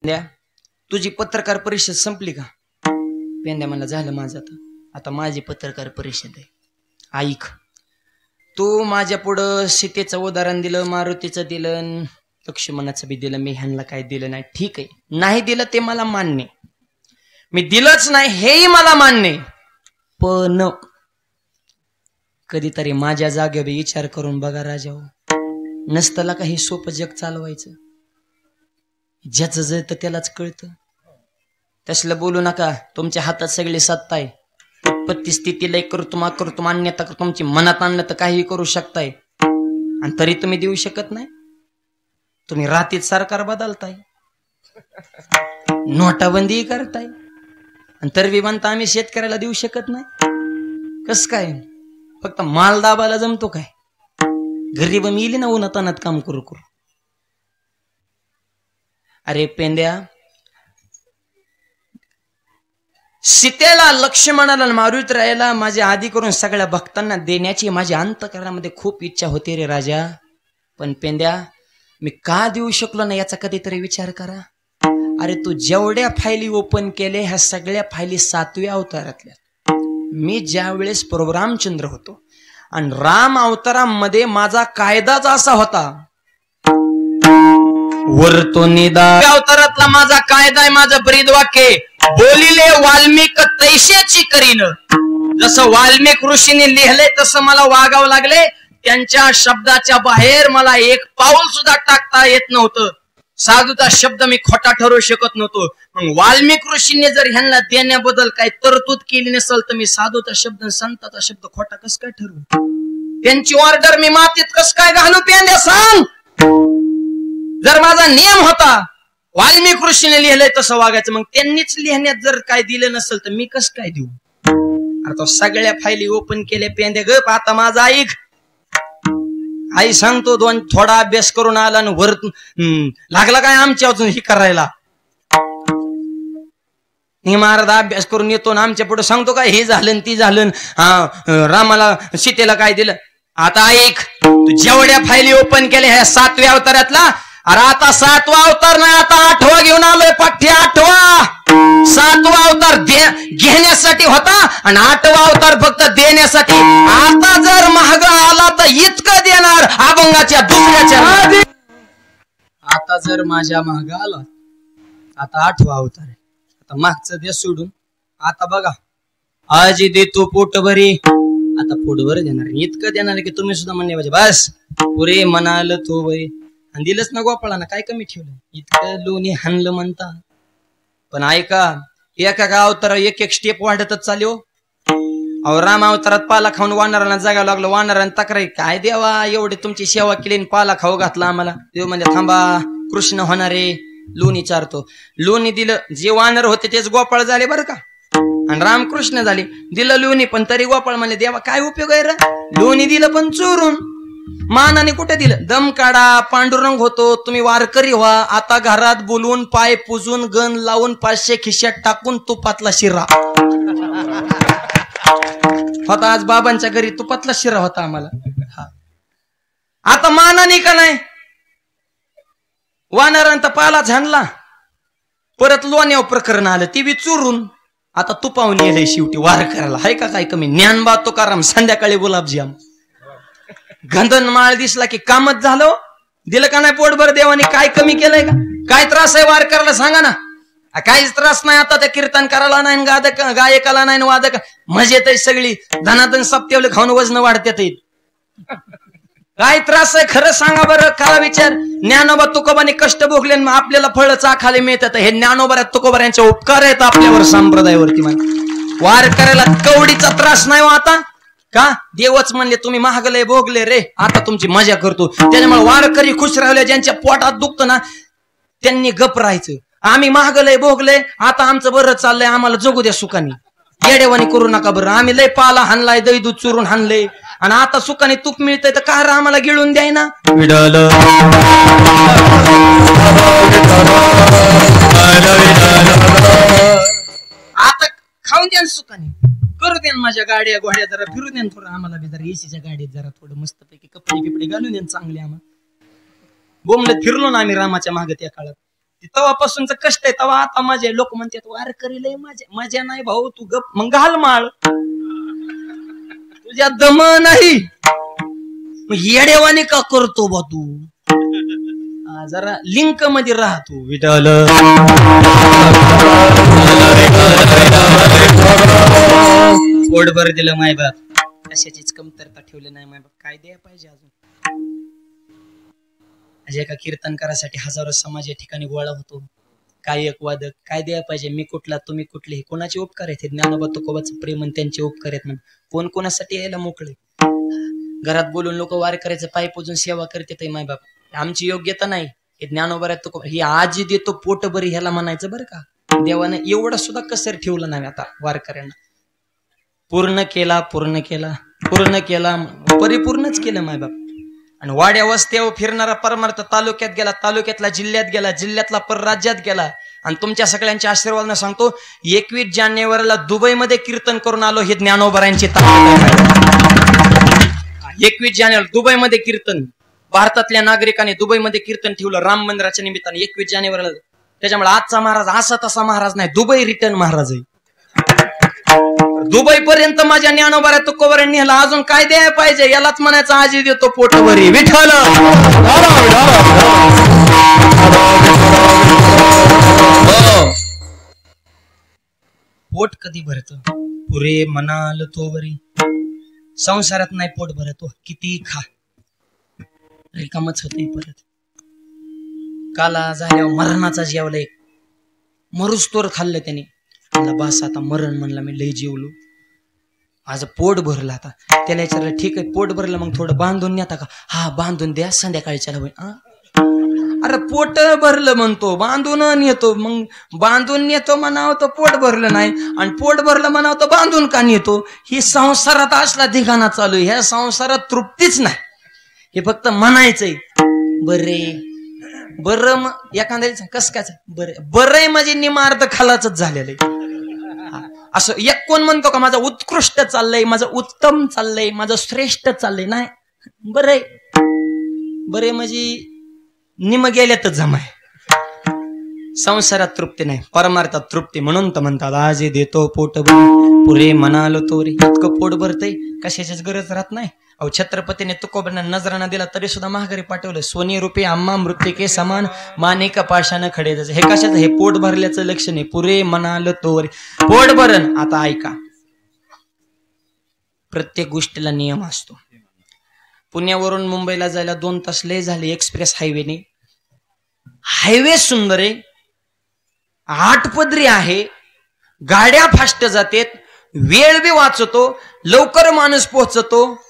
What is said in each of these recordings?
द्या तुझी पत्रकार परिषद संपली का? पेंद्या मला झालं माझं आता माझी पत्रकार परिषद आहे. ऐक, तू माझ्या पुढं सीतेचं उदाहरण दिलं, मारुतीचं दिलं, लक्ष्मणाचं बी दिलं, मी ह्यांना काय दिलं नाही. ठीक आहे, नाही दिलं ते मला मान्य, मी दिलंच नाही हेही मला मान्य. पण कधीतरी माझ्या जागेवर विचार करून बघा राजा, नसतला काही सोपं जग चालवायचं. ज्याचं जळतं त्यालाच कळतं. तसलं बोलू नका. तुमच्या हातात सगळी सत्ता आहे. उत्पत्ती स्थिती लय करतो अन्यथा तुमची मनात आणलं तर काही करू शकताय, आणि तरी तुम्ही देऊ शकत नाही. तुम्ही रात्रीत सरकार बदलताय, नोटाबंदी करताय, आणि तरी म्हणता आम्ही शेतकऱ्याला देऊ शकत नाही. कस काय? फक्त माल दाबायला जमतो काय? गरीब मिली ना उन्हात अनात काम करू करू. अरे पेंद्या, सीतेला, लक्ष्मणाला, मारुतीरायाला माझ्या आधी करून सगळ्या भक्तांना देण्याची माझ्या अंतःकरणामध्ये खूप इच्छा होती रे राजा. पण पेंद्या, मी का देऊ शकलो ना याचा कधीतरी विचार करा. अरे तू जेवढ्या फायली ओपन केले ह्या सगळ्या फायली 7व्या अवतारातल्या. मी ज्या वेळेस प्रभू रामचंद्र होतो आणि राम अवतारामध्ये माझा कायदाच असा होता, वरतो निदा अवतारातला माझा कायदा आहे, माझं ब्रीद वाक्य, बोलिले वाल्मिक तैशाची करीन. जसं वाल्मिक ऋषीने लिहिले तसं मला वागावं लागले. त्यांच्या शब्दाच्या बाहेर मला एक पाऊल सुद्धा टाकता येत नव्हतं. साधूचा शब्द मी खोटा ठरवू शकत नव्हतो. मग वाल्मिक ऋषीने जर ह्यांना देण्याबद्दल काही तरतूद केली नसेल तर मी साधूचा शब्द, संताचा शब्द खोटा कस काय ठरवू? त्यांची ऑर्डर मी मातीत कस काय घालू? पेंद्या सांग. जर माझा नियम होता वाल्मिक ऋषीने लिहिलंय तसं वागायचं, मग त्यांनीच लिहिण्यात जर काय दिलं नसेल तर मी कस काय देऊ? आता सगळ्या फायली ओपन केल्या. पेंद्या गप, आता माझा ऐक. आई सांगतो थोडा अभ्यास करून आला आणि वर लागला काय आमच्या अजून ही करायला. महाराज अभ्यास करून येतो ना आमच्या पुढे सांगतो काय हे झालं ती झालं, रामाला सीतेला काय दिलं. आता ऐक, तू जेवढ्या फायली ओपन केल्या ह्या 7व्या अवतारातला, अरे आता 7वा अवतार नाही, आता 8वा घेऊन आलोय. पाठ्य 8वा. 7वा अवतार घेण्यासाठी होता आणि 8वा अवतार फक्त देण्यासाठी. आता जर महाग आला तर इतकं देणार अभंगाच्या दुसऱ्याच्या. आता जर माझ्या महाग आला, आता 8वा अवतार आहे. आता मागचं दे सोडून, आता बघा आजी देतो पोटभरी, आता पोटभर देणार. इतकं देणार की तुम्ही सुद्धा म्हणणे पाहिजे बस पुरे म्हणाल तो बरे. आणि दिलंच ना गोपाळानं, काय कमी ठेवलं? इतकं लोणी हाणलं म्हणता. पण ऐका, एका अवतार एक स्टेप वाढतच चालू. अहो राम अवतारात पाला खाऊन वानरांना जागावं लागलं. वानरांना तक्रार, काय देवा एवढी तुमची सेवा केली, पाला खाऊ घातला आम्हाला. देव म्हणजे थांबा, कृष्ण होणारे, लोणी चारतो. लोणी दिलं, जे वानर होते तेच गोपाळ झाले बरं का, आणि रामकृष्ण झाले. दिलं लोणी, पण तरी गोपाळ म्हणले देवा काय उपयोग आहे रे? लोणी दिलं पण चोरून. मानाने कुठे दिलं? दम काढा, पांडुरंग होतो, तुम्ही वारकरी व्हा. आता घरात बोलून, पाय पुजून, गण लावून, 500 खिशात टाकून तुपातला शिरा होता. आज बाबांच्या घरी तुपातला शिरा होता आम्हाला. आता मानाने का नाही? वानरांचा पाला झाणला, परत लोण्यावर प्रकरण आलं, ती बी चोरून. आता तुपावून येलंय शेवटी वार करायला. हाय का काय कमी? ज्ञानबा तुकाराम संध्याकाळी गुलाबजाम. गंधन माळ दिसला की कामच झालं. दिलं का नाही पोटभर? देवाने काय कमी केलंय का? काय त्रास आहे वार करायला सांगा ना? काहीच त्रास नाही. आता त्या कीर्तन करायला नाही, गायकाला नाही, वादक मजेत आहे सगळी. धनाधन सप्तेवले खाऊन वजन वाढतात. काय त्रास आहे खरं सांगा बरं, करा विचार. ज्ञानोबा तुकोबाने कष्ट भोगले, आपल्याला फळ चाखाले मिळतात. हे ज्ञानोबा तुकोबा यांचे उपकार आहेत आपल्यावर, संप्रदायावरती. वार करायला कवडीचा त्रास नाही हो आता. का? देवच म्हणले तुम्ही महागले भोगले रे, आता तुमची मजा करतो. त्याच्यामुळे वारकरी खुश राहिले. ज्यांच्या पोटात दुखतं ना त्यांनी गप राहायचं. आम्ही महागले भोगले, आता आमचं बरं चाललंय, आम्हाला जगू द्या सुखाने. येडेवानी करू नका बरं. आम्ही लय पाला हाणलाय, दही दूध चुरून हाणले, आणि आता सुखाने तूप मिळतंय तर का आम्हाला गिळून द्याय ना? आता खाऊन द्या सुखाने, करू द्या माझ्या गाड्या घोड्या जरा फिरू द्या थोडं, आम्हाला बी जरा एसीच्या गाडीत जरा थोडं मस्तपैकी कपडे बिपडे घालून द्या चांगले. आम्हाला बोमले फिरलो ना आम्ही रामाच्या मागे त्या काळात. तेव्हापासूनच कष्ट आहे तेव्हा आता माझे लोक म्हणतात वारकरी लय मजा नाही भाऊ तू गप मग घाल माळ तुझ्या दम नाही येडेवाने का करतो बा तू जरा लिंक मध्ये राहतो विठ्ठल पोटभर दिलं मायबाप कशाचीच कमतरता ठेवली नाही मायबाप काय द्यायला पाहिजे अजून अजय एका कीर्तनकारासाठी हजारो समाज या ठिकाणी गोळा होतो काय एक वादक काय द्यायला पाहिजे मी कुठला तुम्ही कुठले कोणाचे उपकार आहेत ज्ञानोबा तुकोबाचं प्रेम आणि त्यांचे उपकार आहेत म्हणून कोण कोणासाठी यायला मोकळे घरात बोलून लोक वार करायचं पाय पूजून सेवा करते मायबाप आमची योग्यता नाही हे ज्ञानोबा तुकोबा ही आजी देतो पोट बरी ह्याला म्हणायचं बरं का देवाने एवढा सुद्धा कसर ठेवलं नाही आता वारकऱ्यांना पूर्ण केला परिपूर्णच केलं मायबाप आणि वाड्या वस्त्यावर फिरणारा परमार्थ तालुक्यात गेला तालुक्यातला जिल्ह्यात गेला जिल्ह्यातला परराज्यात गेला आणि तुमच्या सगळ्यांच्या आशीर्वादाने सांगतो 21 जानेवारीला दुबईमध्ये कीर्तन करून आलो हे ज्ञानोबरायांची ताकद आहे 21 जानेवारी दुबईमध्ये कीर्तन भारतातल्या नागरिकांनी दुबईमध्ये कीर्तन ठेवलं राम मंदिराच्या निमित्ताने 21 जानेवारीला त्याच्यामुळे आजचा महाराज असा तसा महाराज नाही दुबई रिटर्न महाराज आहे दुबई पर्यंत माझ्या ज्ञानोबा तुकोबारांनी ह्याला अजून काय द्यायला पाहिजे यालाच म्हणायचं आजी देतो पोटभरी विठ्ठल पोट कधी भरत पुरे म्हणाल तो बरी संसारात नाही पोट भरत किती खा रिकामच होते परत काला झाल्यावर मरणाचा जेवला एक मरुस्तोर खाल्लं त्याने बस आता मरण म्हणला मी लय जेवलो माझं पोट भरलं आता त्याला विचारलं ठीक आहे पोट भरलं मग थोडं बांधून नेता का हा बांधून द्या संध्याकाळच्या अरे पोट भरलं म्हणतो बांधून नेतो मग बांधून नेतो म्हणावं तर पोट भरलं नाही आणि पोट भरलं म्हणावं तर बांधून का नेतो ही संसारात असला धिगाणा चालू आहे ह्या संसारात तृप्तीच नाही हे फक्त म्हणायचंय बरे बरं एखाद्या कस काय बरं म्हणजे निमार्थ खालाच झालेलं आहे असं एक कोण म्हणतो का माझं उत्कृष्ट चाललंय माझं उत्तम चाललंय माझं श्रेष्ठ चाललंय नाही बरे म्हणजे निम गेल्यातच जमाय संसारात तृप्ती नाही परमार्थात तृप्ती म्हणून तर म्हणतात आज देतो पोट पुरे म्हणालो तो रे इतकं पोट भरतय कशाचीच गरज राहत नाही अहो छत्रपतीने तुकोबांना नजराना दिला तरी सुद्धा महागारी पाठवलं सोनी रुपये आम्हा मृत्तिके समान मानिका पाशानं खडे हे कशाचं हे पोट भरल्याचं लक्षण आहे पुरे म्हणाल तो रे पोट भरण आता ऐका प्रत्येक गोष्टीला नियम असतो पुण्यावरून मुंबईला जायला 2 तास लय झाले एक्सप्रेस हायवेने हायवे सुंदर आहे 8 पदरी आहे गाड्या फास्ट जातात वेळ बी वाचतो लवकर माणूस पोहोचतो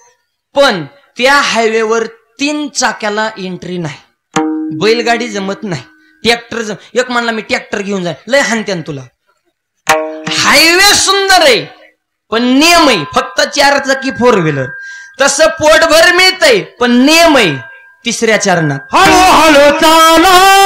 पण त्या हायवेवर 3 चाक्याला एंट्री नाही बैलगाडी जमत नाही ट्रॅक्टर एक म्हणला मी ट्रॅक्टर घेऊन जाय लय हानत्यान तुला हायवे सुंदर आहे पण नियम आहे फक्त 4 चाकी 4 व्हीलर तसं पोटभर मिळतंय पण नियम आहे 3ऱ्या चरणात हळू हळू चाला